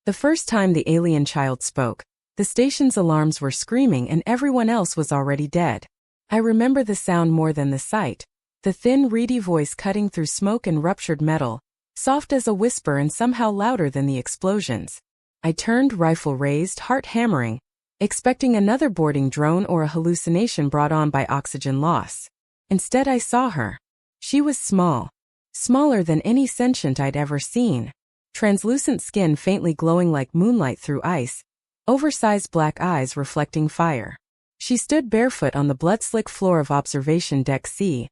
The first time the alien child spoke, the station's alarms were screaming and everyone else was already dead. I remember the sound more than the sight. The thin, reedy voice cutting through smoke and ruptured metal, soft as a whisper and somehow louder than the explosions. I turned, rifle raised, heart hammering, expecting another boarding drone or a hallucination brought on by oxygen loss. Instead I saw her. She was small. Smaller than any sentient I'd ever seen. Translucent skin faintly glowing like moonlight through ice, oversized black eyes reflecting fire. She stood barefoot on the blood-slick floor of Observation Deck C,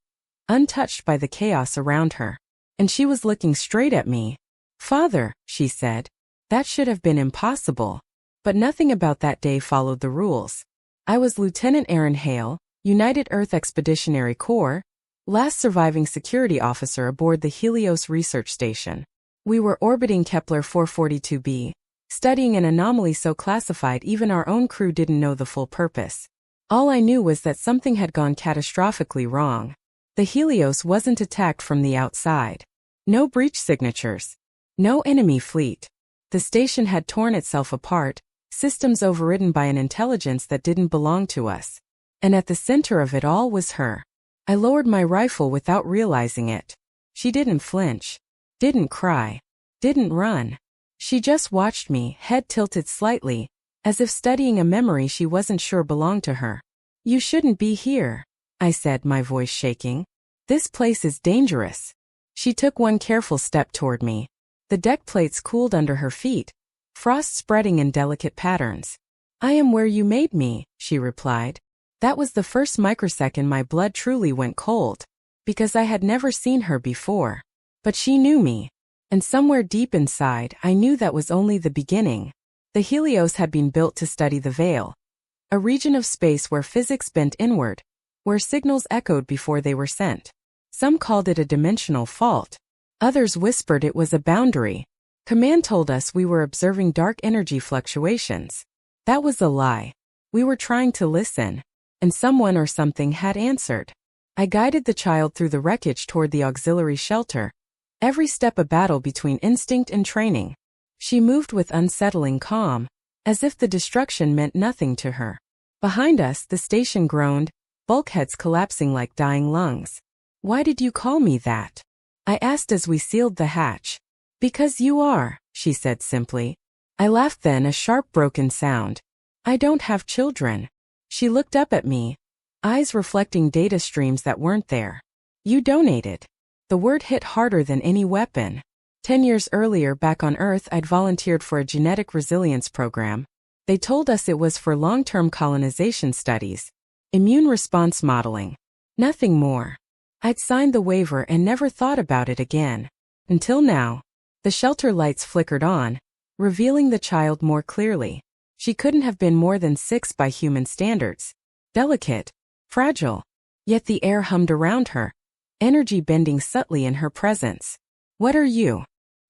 untouched by the chaos around her. And she was looking straight at me. "Father," she said. That should have been impossible. But nothing about that day followed the rules. I was Lieutenant Aaron Hale, United Earth Expeditionary Corps, last surviving security officer aboard the Helios Research Station. We were orbiting Kepler 442b, studying an anomaly so classified even our own crew didn't know the full purpose. All I knew was that something had gone catastrophically wrong. The Helios wasn't attacked from the outside. No breach signatures. No enemy fleet. The station had torn itself apart, systems overridden by an intelligence that didn't belong to us. And at the center of it all was her. I lowered my rifle without realizing it. She didn't flinch. Didn't cry. Didn't run. She just watched me, head tilted slightly, as if studying a memory she wasn't sure belonged to her. "You shouldn't be here," I said, my voice shaking. "This place is dangerous." She took one careful step toward me. The deck plates cooled under her feet, frost spreading in delicate patterns. "I am where you made me," she replied. That was the first microsecond my blood truly went cold, because I had never seen her before. But she knew me. And somewhere deep inside, I knew that was only the beginning. The Helios had been built to study the veil, a region of space where physics bent inward, where signals echoed before they were sent. Some called it a dimensional fault. Others whispered it was a boundary. Command told us we were observing dark energy fluctuations. That was a lie. We were trying to listen, and someone or something had answered. I guided the child through the wreckage toward the auxiliary shelter, every step a battle between instinct and training. She moved with unsettling calm, as if the destruction meant nothing to her. Behind us, the station groaned, bulkheads collapsing like dying lungs. "Why did you call me that?" I asked as we sealed the hatch. "Because you are," she said simply. I laughed then, a sharp broken sound. "I don't have children." She looked up at me, eyes reflecting data streams that weren't there. "You donated." The word hit harder than any weapon. 10 years earlier, back on Earth, I'd volunteered for a genetic resilience program. They told us it was for long-term colonization studies, immune response modeling. Nothing more. I'd signed the waiver and never thought about it again. Until now. The shelter lights flickered on, revealing the child more clearly. She couldn't have been more than 6 by human standards. Delicate. Fragile. Yet the air hummed around her, energy bending subtly in her presence. "What are you?"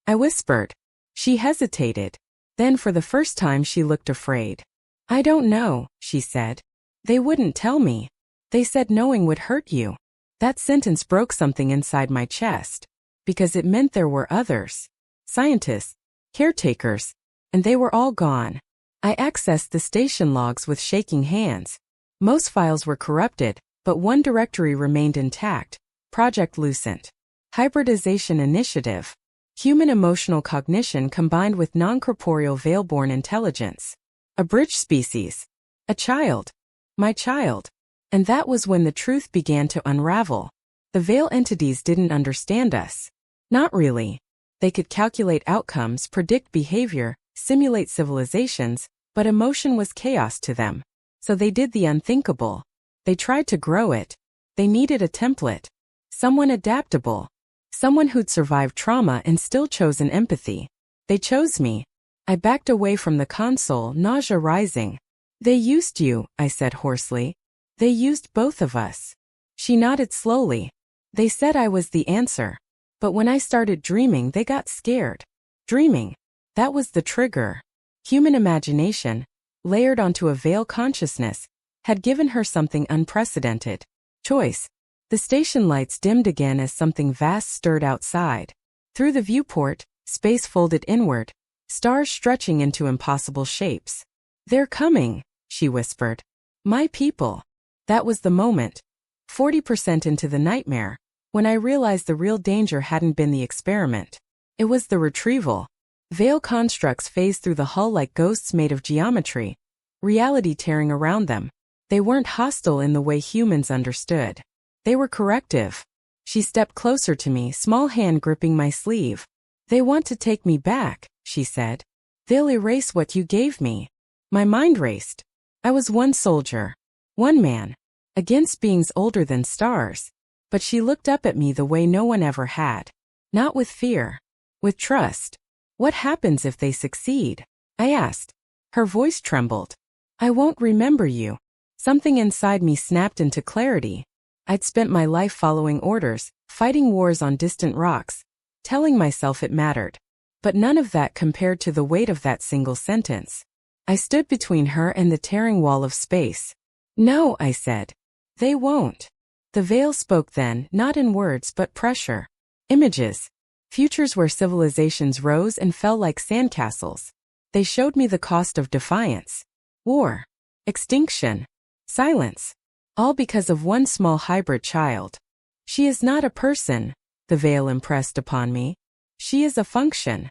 I whispered. She hesitated. Then for the first time she looked afraid. "I don't know," she said. "They wouldn't tell me. They said knowing would hurt you." That sentence broke something inside my chest, because it meant there were others. Scientists, caretakers, and they were all gone. I accessed the station logs with shaking hands. Most files were corrupted, but one directory remained intact. Project Lucent. Hybridization Initiative. Human emotional cognition combined with non-corporeal veil-born intelligence. A bridge species. A child. My child. And that was when the truth began to unravel. The veil entities didn't understand us. Not really. They could calculate outcomes, predict behavior, simulate civilizations, but emotion was chaos to them. So they did the unthinkable. They tried to grow it. They needed a template. Someone adaptable. Someone who'd survived trauma and still chosen empathy. They chose me. I backed away from the console, nausea rising. "They used you," I said hoarsely. "They used both of us." She nodded slowly. "They said I was the answer. But when I started dreaming, they got scared." Dreaming. That was the trigger. Human imagination, layered onto a veil consciousness, had given her something unprecedented. Choice. The station lights dimmed again as something vast stirred outside. Through the viewport, space folded inward, stars stretching into impossible shapes. "They're coming," she whispered. "My people." That was the moment, 40% into the nightmare, when I realized the real danger hadn't been the experiment. It was the retrieval. Veil constructs phased through the hull like ghosts made of geometry, reality tearing around them. They weren't hostile in the way humans understood. They were corrective. She stepped closer to me, small hand gripping my sleeve. "They want to take me back," she said. "They'll erase what you gave me." My mind raced. I was one soldier, one man, against beings older than stars. But she looked up at me the way no one ever had. Not with fear, with trust. "What happens if they succeed?" I asked. Her voice trembled. "I won't remember you." Something inside me snapped into clarity. I'd spent my life following orders, fighting wars on distant rocks, telling myself it mattered. But none of that compared to the weight of that single sentence. I stood between her and the tearing wall of space. "No," I said. "They won't." The veil spoke then, not in words but pressure. Images. Futures where civilizations rose and fell like sandcastles. They showed me the cost of defiance. War. Extinction. Silence. All because of one small hybrid child. "She is not a person," the veil impressed upon me. "She is a function."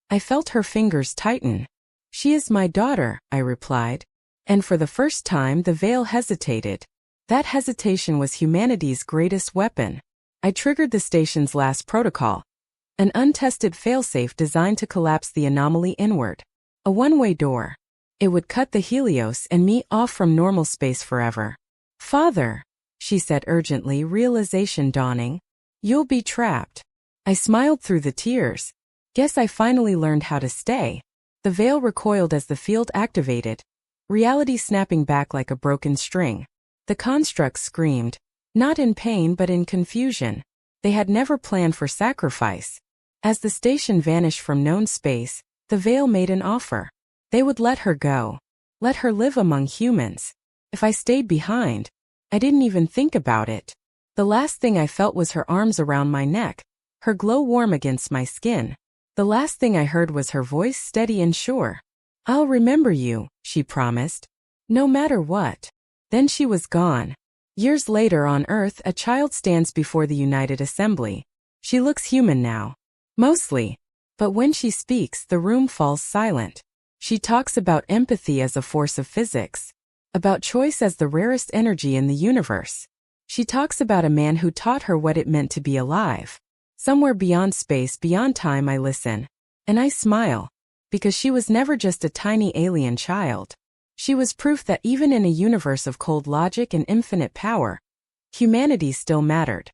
I felt her fingers tighten. "She is my daughter," I replied. And for the first time the veil hesitated. That hesitation was humanity's greatest weapon. I triggered the station's last protocol. An untested failsafe designed to collapse the anomaly inward. A one-way door. It would cut the Helios and me off from normal space forever. "Father," she said urgently, realization dawning. "You'll be trapped." I smiled through the tears. Guess I finally learned how to stay. The veil recoiled as the field activated, reality snapping back like a broken string. The constructs screamed, not in pain but in confusion. They had never planned for sacrifice. As the station vanished from known space, the veil made an offer. They would let her go. Let her live among humans. If I stayed behind, I didn't even think about it. The last thing I felt was her arms around my neck, her glow warm against my skin. The last thing I heard was her voice steady and sure. "I'll remember you," she promised. "No matter what." Then she was gone. Years later on Earth, a child stands before the United Assembly. She looks human now. Mostly. But when she speaks, the room falls silent. She talks about empathy as a force of physics. About choice as the rarest energy in the universe. She talks about a man who taught her what it meant to be alive. Somewhere beyond space, beyond time, I listen. And I smile. Because she was never just a tiny alien child. She was proof that even in a universe of cold logic and infinite power, humanity still mattered.